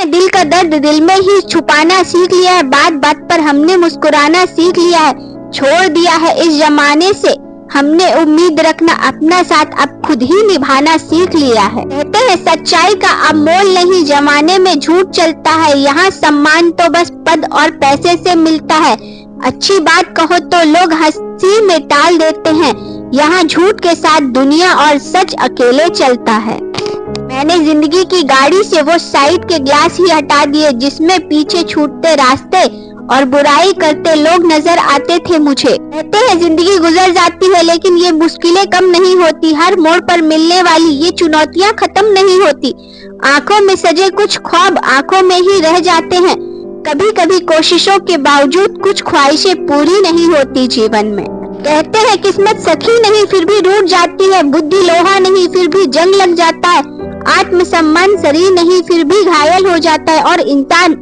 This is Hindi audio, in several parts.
दिल का दर्द दिल में ही छुपाना सीख लिया है, बात बात पर हमने मुस्कुराना सीख लिया है, छोड़ दिया है इस जमाने से हमने उम्मीद रखना, अपना साथ अब खुद ही निभाना सीख लिया है। कहते हैं सच्चाई का अब मोल नहीं, जमाने में झूठ चलता है, यहाँ सम्मान तो बस पद और पैसे से मिलता है, अच्छी बात कहो तो लोग हंसी में टाल देते हैं, यहाँ झूठ के साथ दुनिया और सच अकेले चलता है। मैंने जिंदगी की गाड़ी से वो साइड के ग्लास ही हटा दिए जिसमें पीछे छूटते रास्ते और बुराई करते लोग नजर आते थे मुझे। कहते हैं जिंदगी गुजर जाती है लेकिन ये मुश्किलें कम नहीं होती, हर मोड़ पर मिलने वाली ये चुनौतियां खत्म नहीं होती, आंखों में सजे कुछ ख्वाब आंखों में ही रह जाते हैं, कभी कभी कोशिशों के बावजूद कुछ ख्वाहिशें पूरी नहीं होती जीवन में। कहते हैं किस्मत सखी नहीं फिर भी रूठ जाती है, बुद्धि लोहा नहीं फिर भी जंग लग जाता है, आत्मसम्मान शरीर नहीं फिर भी घायल हो जाता है, और इंसान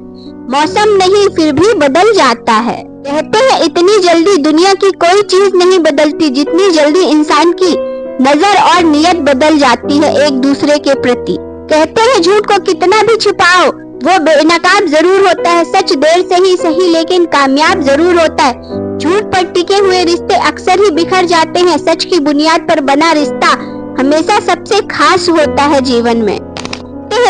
मौसम नहीं फिर भी बदल जाता है। कहते हैं इतनी जल्दी दुनिया की कोई चीज नहीं बदलती जितनी जल्दी इंसान की नजर और नियत बदल जाती है एक दूसरे के प्रति। कहते हैं झूठ को कितना भी छुपाओ वो बेनकाब जरूर होता है, सच देर से ही सही लेकिन कामयाब जरूर होता है, झूठ पर टिके हुए रिश्ते अक्सर ही बिखर जाते हैं, सच की बुनियाद पर बना रिश्ता हमेशा सबसे खास होता है जीवन में।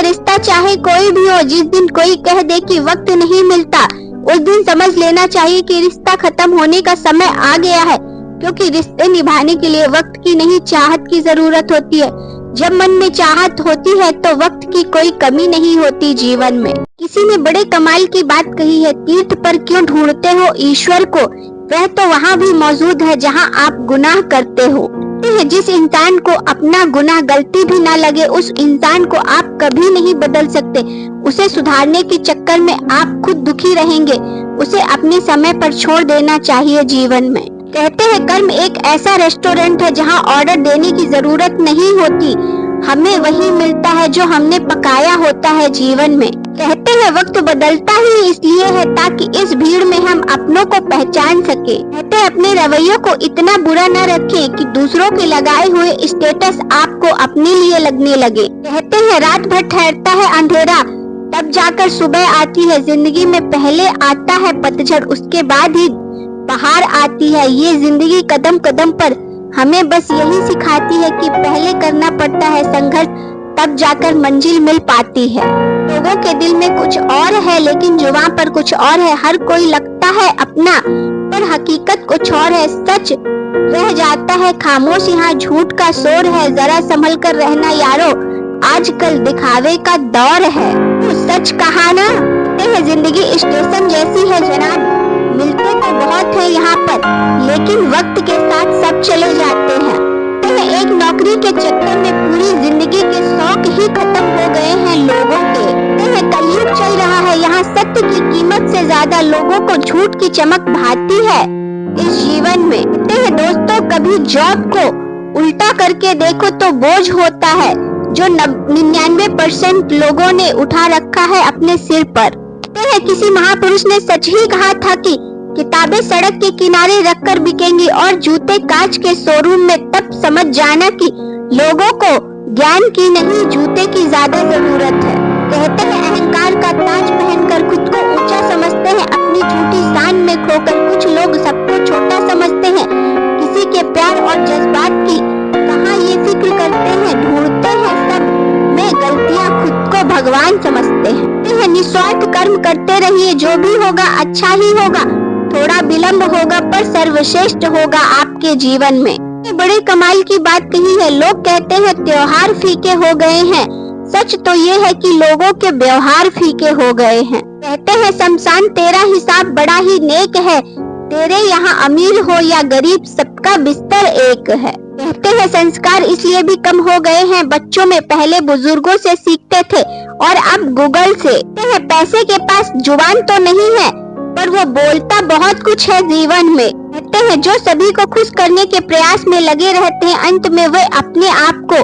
रिश्ता चाहे कोई भी हो, जिस दिन कोई कह दे कि वक्त नहीं मिलता उस दिन समझ लेना चाहिए कि रिश्ता खत्म होने का समय आ गया है, क्योंकि रिश्ते निभाने के लिए वक्त की नहीं चाहत की जरूरत होती है, जब मन में चाहत होती है तो वक्त की कोई कमी नहीं होती जीवन में। किसी ने बड़े कमाल की बात कही है, तीर्थ पर क्यों ढूंढते हो ईश्वर को, वह तो वहाँ भी मौजूद है जहाँ आप गुनाह करते हो। जिस इंसान को अपना गुनाह गलती भी ना लगे उस इंसान को आप कभी नहीं बदल सकते, उसे सुधारने के चक्कर में आप खुद दुखी रहेंगे, उसे अपने समय पर छोड़ देना चाहिए जीवन में। कहते हैं कर्म एक ऐसा रेस्टोरेंट है जहां ऑर्डर देने की जरूरत नहीं होती, हमें वही मिलता है जो हमने पकाया होता है जीवन में। कहते हैं वक्त बदलता ही इसलिए है ताकि इस भीड़ में हम अपनों को पहचान सके। कहते हैं अपने रवैयों को इतना बुरा न रखें कि दूसरों के लगाए हुए स्टेटस आपको अपने लिए लगने लगे। कहते हैं रात भर ठहरता है अंधेरा तब जाकर सुबह आती है, जिंदगी में पहले आता है पतझड़ उसके बाद ही बहार आती है, ये जिंदगी कदम कदम पर हमें बस यही सिखाती है कि पहले करना पड़ता है संघर्ष तब जाकर मंजिल मिल पाती है। लोगों के दिल में कुछ और है लेकिन जुबान पर कुछ और है, हर कोई लगता है अपना पर हकीकत कुछ और है, सच रह जाता है खामोश, यहाँ झूठ का शोर है, जरा संभल कर रहना यारो आजकल दिखावे का दौर है। तो सच कहा ना, जिंदगी स्टेशन जैसी है जनाब, मिलते तो बहुत है यहाँ पर लेकिन वक्त के साथ सब चले जाते हैं। एक नौकरी के चक्कर में पूरी जिंदगी के शौक ही खत्म हो गए हैं लोगों के। कलयुग चल रहा है, यहाँ सत्य की कीमत से ज्यादा लोगों को झूठ की चमक भाती है इस जीवन में। दोस्तों कभी जॉब को उल्टा करके देखो तो बोझ होता है जो 99% लोगों ने उठा रखा है अपने सिर पर। किसी महापुरुष ने सच ही कहा था कि किताबें सड़क के किनारे रखकर बिकेंगी और जूते कांच के शोरूम में, तब समझ जाना कि लोगों को ज्ञान की नहीं जूते की ज्यादा जरूरत है। कहते हैं अहंकार का ताज पहनकर खुद को ऊंचा समझते हैं, अपनी झूठी शान में खोकर कुछ लोग सबको छोटा समझते हैं, किसी के प्यार और जज्बात की कहाँ ये फिक्र करते हैं, ढूंढते हैं सब में गलतियाँ, खुद को भगवान समझते हैं। निस्वार्थ कर्म करते रहिए, जो भी होगा अच्छा ही होगा, थोड़ा विलम्ब होगा पर सर्वश्रेष्ठ होगा आपके जीवन में। ये बड़े कमाल की बात कही है, लोग कहते हैं त्योहार फीके हो गए हैं, सच तो ये है कि लोगों के व्यवहार फीके हो गए हैं। कहते हैं शमशान तेरा हिसाब बड़ा ही नेक है, तेरे यहाँ अमीर हो या गरीब सबका बिस्तर एक है। कहते हैं संस्कार इसलिए भी कम हो गए हैं, बच्चों में पहले बुजुर्गों से सीखते थे और अब गूगल से। कहते हैं पैसे के पास जुबान तो नहीं है पर वो बोलता बहुत कुछ है जीवन में। कहते हैं जो सभी को खुश करने के प्रयास में लगे रहते हैं अंत में वे अपने आप को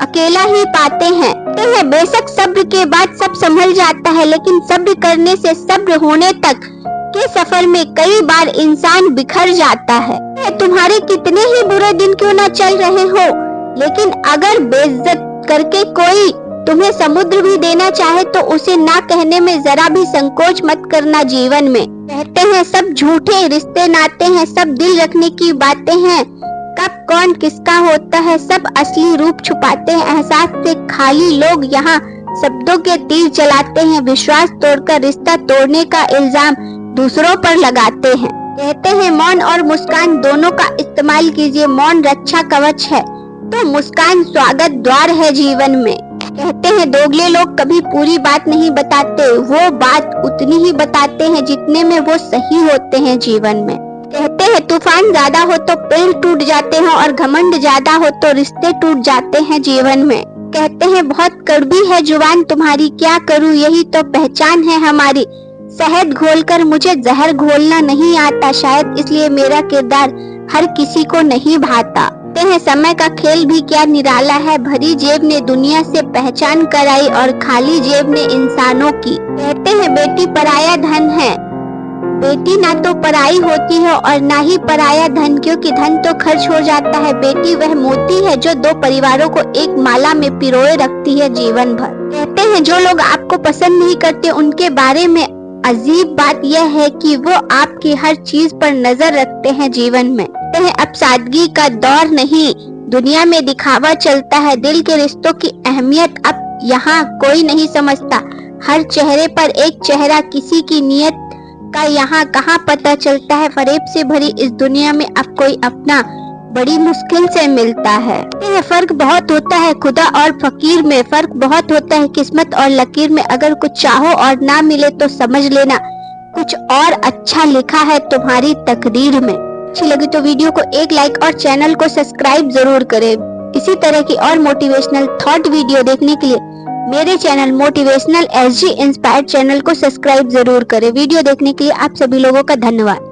अकेला ही पाते हैं। कहते हैं बेशक सब्र के बाद सब संभल जाता है लेकिन सब्र करने से सब्र होने तक के सफर में कई बार इंसान बिखर जाता है। तुम्हारे कितने ही बुरे दिन क्यों न चल रहे हो लेकिन अगर बेइज्जत करके कोई तुम्हें समुद्र भी देना चाहे तो उसे ना कहने में जरा भी संकोच मत करना जीवन में। कहते हैं सब झूठे रिश्ते नाते हैं, सब दिल रखने की बातें हैं, कब कौन किसका होता है सब असली रूप छुपाते हैं। एहसास से खाली लोग यहाँ शब्दों के तीर चलाते हैं, विश्वास तोड़कर रिश्ता तोड़ने का इल्जाम दूसरों पर लगाते हैं। कहते हैं मौन और मुस्कान दोनों का इस्तेमाल कीजिए, मौन रक्षा कवच है तो मुस्कान स्वागत द्वार है जीवन में। कहते हैं दोगले लोग कभी पूरी बात नहीं बताते, वो बात उतनी ही बताते हैं जितने में वो सही होते हैं जीवन में। कहते हैं तूफान ज्यादा हो तो पेड़ टूट जाते हैं और घमंड ज्यादा हो तो रिश्ते टूट जाते हैं जीवन में। कहते हैं बहुत कड़वी है जुबान तुम्हारी, क्या करूं यही तो पहचान है हमारी। शहद घोलकर मुझे जहर घोलना नहीं आता, शायद इसलिए मेरा किरदार हर किसी को नहीं भाता। कहते हैं समय का खेल भी क्या निराला है, भरी जेब ने दुनिया से पहचान कराई और खाली जेब ने इंसानों की। कहते हैं बेटी पराया धन है, बेटी ना तो पराई होती है और ना ही पराया धन, क्योंकि धन तो खर्च हो जाता है। बेटी वह मोती है जो दो परिवारों को एक माला में पिरोए रखती है जीवन भर। कहते हैं जो लोग आपको पसंद नहीं करते उनके बारे में अजीब बात यह है कि वो आपकी हर चीज पर नजर रखते हैं जीवन में। कहते हैं अब सादगी का दौर नहीं, दुनिया में दिखावा चलता है, दिल के रिश्तों की अहमियत अब यहाँ कोई नहीं समझता। हर चेहरे पर एक चेहरा, किसी की नीयत का यहाँ कहाँ पता चलता है। फरेब से भरी इस दुनिया में अब कोई अपना बड़ी मुश्किल से मिलता है। फर्क बहुत होता है खुदा और फकीर में, फर्क बहुत होता है किस्मत और लकीर में। अगर कुछ चाहो और ना मिले तो समझ लेना कुछ और अच्छा लिखा है तुम्हारी तकदीर में। अच्छी लगी तो वीडियो को एक लाइक और चैनल को सब्सक्राइब जरूर करें। इसी तरह की और मोटिवेशनल थॉट वीडियो देखने के लिए मेरे channel motivational SG inspired channel को सब्सक्राइब जरूर करें। वीडियो देखने के लिए आप सभी लोगों का धन्यवाद।